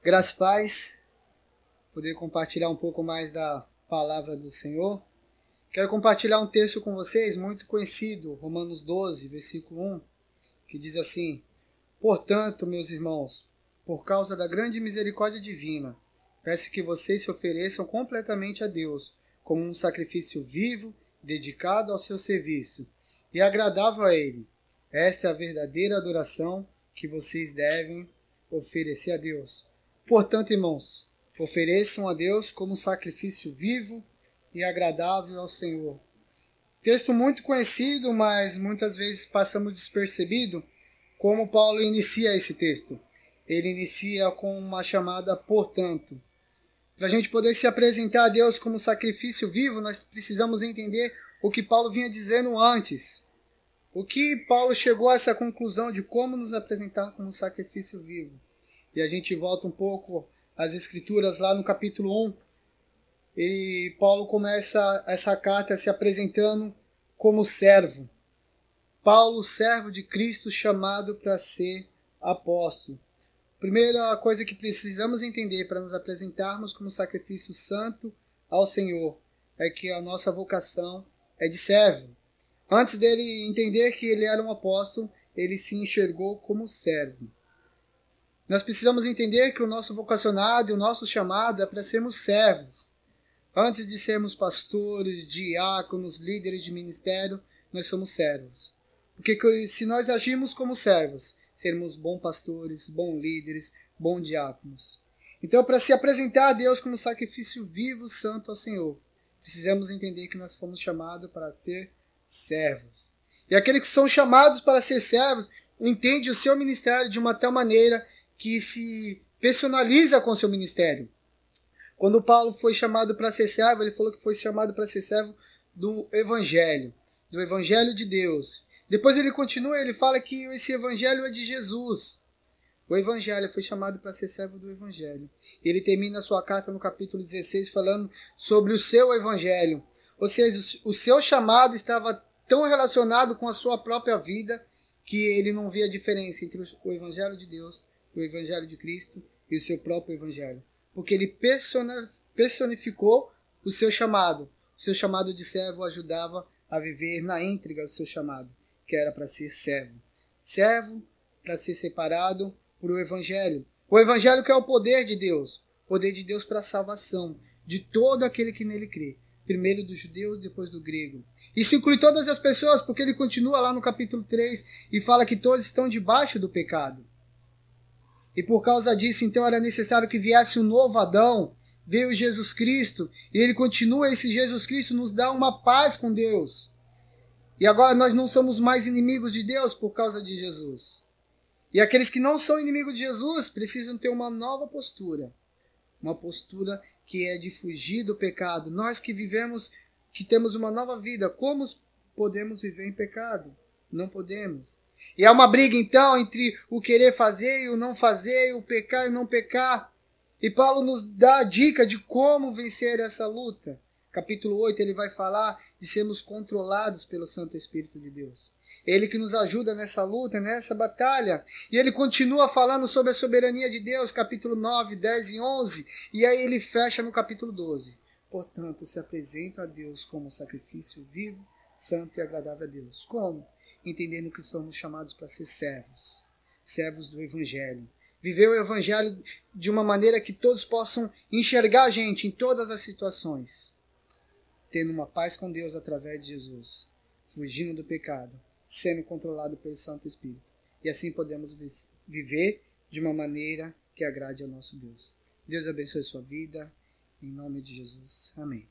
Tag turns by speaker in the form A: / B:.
A: Graças e paz, poder compartilhar um pouco mais da palavra do Senhor. Quero compartilhar um texto com vocês muito conhecido, Romanos 12, versículo 1, que diz assim: Portanto, meus irmãos, por causa da grande misericórdia divina, peço que vocês se ofereçam completamente a Deus, como um sacrifício vivo, dedicado ao seu serviço, e agradável a Ele. Esta é a verdadeira adoração que vocês devem oferecer a Deus. Portanto, irmãos, ofereçam a Deus como um sacrifício vivo e agradável ao Senhor. Texto muito conhecido, mas muitas vezes passamos despercebido como Paulo inicia esse texto. Ele inicia com uma chamada portanto. Para a gente poder se apresentar a Deus como sacrifício vivo, nós precisamos entender o que Paulo vinha dizendo antes. O que Paulo chegou a essa conclusão de como nos apresentar como sacrifício vivo. E a gente volta um pouco às Escrituras lá no capítulo 1. E Paulo começa essa carta se apresentando como servo. Paulo, servo de Cristo, chamado para ser apóstolo. Primeira coisa que precisamos entender para nos apresentarmos como sacrifício santo ao Senhor é que a nossa vocação é de servo. Antes dele entender que ele era um apóstolo, ele se enxergou como servo. Nós precisamos entender que o nosso vocacionado e o nosso chamado é para sermos servos. Antes de sermos pastores, diáconos, líderes de ministério, nós somos servos. Porque se nós agirmos como servos, seremos bons pastores, bons líderes, bons diáconos. Então, para se apresentar a Deus como sacrifício vivo, santo ao Senhor, precisamos entender que nós fomos chamados para ser servos. E aqueles que são chamados para ser servos, entendem o seu ministério de uma tal maneira que se personaliza com o seu ministério. Quando Paulo foi chamado para ser servo, ele falou que foi chamado para ser servo do Evangelho de Deus. Depois ele continua, ele fala que esse Evangelho é de Jesus. O Evangelho foi chamado para ser servo do Evangelho. Ele termina a sua carta no capítulo 16 falando sobre o seu Evangelho. Ou seja, o seu chamado estava tão relacionado com a sua própria vida que ele não via diferença entre o Evangelho de Deus, o Evangelho de Cristo e o seu próprio Evangelho. Porque ele personificou o seu chamado. O seu chamado de servo ajudava a viver na íntegra do seu chamado, que era para ser servo. Servo para ser separado por o Evangelho. O Evangelho que é o poder de Deus para a salvação de todo aquele que nele crê. Primeiro do judeu, depois do grego. Isso inclui todas as pessoas, porque ele continua lá no capítulo 3 e fala que todos estão debaixo do pecado. E por causa disso, então, era necessário que viesse um novo Adão. Veio Jesus Cristo. E ele continua, esse Jesus Cristo nos dá uma paz com Deus. E agora nós não somos mais inimigos de Deus por causa de Jesus. E aqueles que não são inimigos de Jesus precisam ter uma nova postura. Uma postura que é de fugir do pecado. Nós que vivemos, que temos uma nova vida, como podemos viver em pecado? Não podemos. E há uma briga, então, entre o querer fazer e o não fazer, o pecar e o não pecar. E Paulo nos dá a dica de como vencer essa luta. Capítulo 8, ele vai falar de sermos controlados pelo Santo Espírito de Deus. Ele que nos ajuda nessa luta, nessa batalha. E ele continua falando sobre a soberania de Deus, capítulo 9, 10 e 11. E aí ele fecha no capítulo 12. Portanto, se apresenta a Deus como sacrifício vivo, santo e agradável a Deus. Como? Entendendo que somos chamados para ser servos. Servos do Evangelho. Viver o Evangelho de uma maneira que todos possam enxergar a gente em todas as situações. Tendo uma paz com Deus através de Jesus. Fugindo do pecado. Sendo controlado pelo Santo Espírito. E assim podemos viver de uma maneira que agrade ao nosso Deus. Deus abençoe a sua vida. Em nome de Jesus. Amém.